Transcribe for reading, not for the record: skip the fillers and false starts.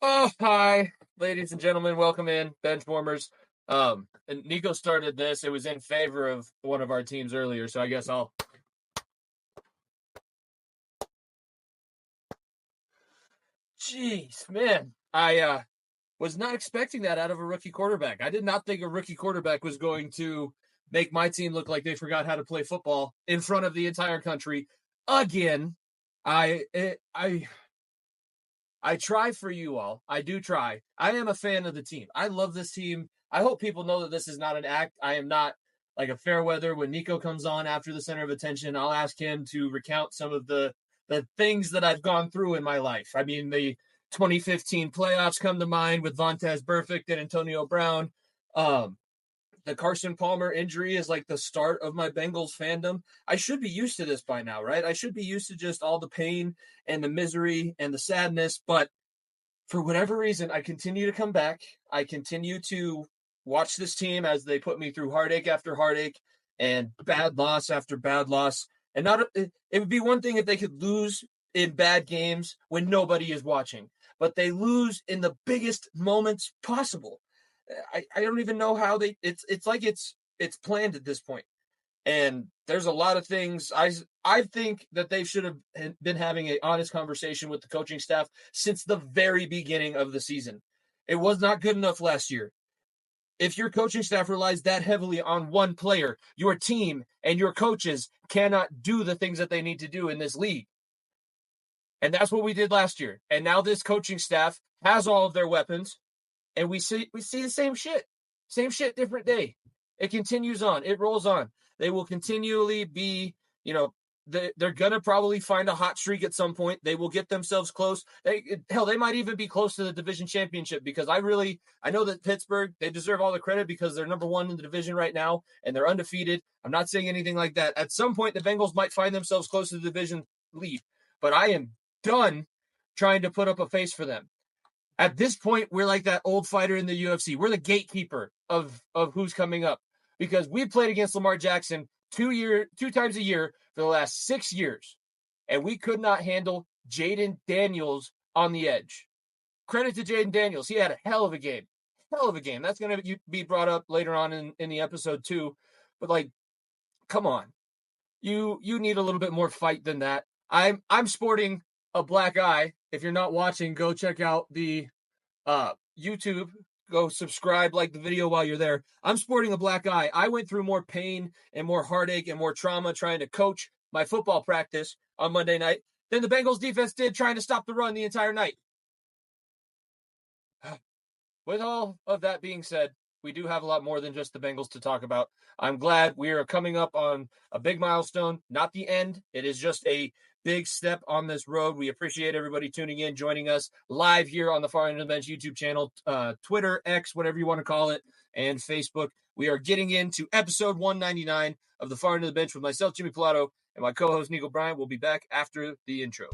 Oh, hi, ladies and gentlemen. Welcome in, bench warmers. And Nico started this. It was in favor of one of our teams earlier, so I guess I'll. Jeez, man, I was not expecting that out of a rookie quarterback. I did not think a rookie quarterback was going to make my team look like they forgot how to play football in front of the entire country again. I eh, I I try for you all. I do try. I am a fan of the team. I love this team. I hope people know that this is not an act. I am not like a fair weather. When Nico comes on after the center of attention, I'll ask him to recount some of the things that I've gone through in my life. I mean, the 2015 playoffs come to mind with Vontez Burfict and Antonio Brown. Um, the Carson Palmer injury is like the start of my Bengals fandom. I should be used to this by now, right? I should be used to just all the pain and the misery and the sadness, but for whatever reason, I continue to come back. I continue to watch this team as they put me through heartache after heartache and bad loss after bad loss. And not it would be one thing if they could lose in bad games when nobody is watching, but they lose in the biggest moments possible. I don't even know how it's like it's planned at this point. And there's a lot of things I think that they should have been having an honest conversation with the coaching staff since the very beginning of the season. It was not good enough last year. If your coaching staff relies that heavily on one player, your team and your coaches cannot do the things that they need to do in this league. And that's what we did last year. And now this coaching staff has all of their weapons, and we see the same shit. Same shit, different day. It continues on. It rolls on. They will continually be, they're going to probably find a hot streak at some point. They will get themselves close. They might even be close to the division championship because I know that Pittsburgh, they deserve all the credit because they're number one in the division right now and they're undefeated. I'm not saying anything like that. At some point, the Bengals might find themselves close to the division lead, but I am done trying to put up a face for them. At this point, we're like that old fighter in the UFC. We're the gatekeeper of who's coming up because we played against Lamar Jackson two times a year for the last 6 years, and we could not handle Jaden Daniels on the edge. Credit to Jaden Daniels. He had a hell of a game. Hell of a game. That's going to be brought up later on in the episode too. But come on. You need a little bit more fight than that. I'm sporting a black eye. If you're not watching, go check out the YouTube. Go subscribe, like the video while you're there. I'm sporting a black eye. I went through more pain and more heartache and more trauma trying to coach my football practice on Monday night than the Bengals defense did trying to stop the run the entire night. With all of that being said, we do have a lot more than just the Bengals to talk about. I'm glad we are coming up on a big milestone, not the end. It is just a big step on this road. We appreciate everybody tuning in, joining us live here on the Far End of the Bench YouTube channel, Twitter, X, whatever you want to call it, and Facebook. We are getting into episode 199 of the Far End of the Bench with myself, Jimmy Pilato, and my co-host, Nico Bryant. We'll be back after the intro.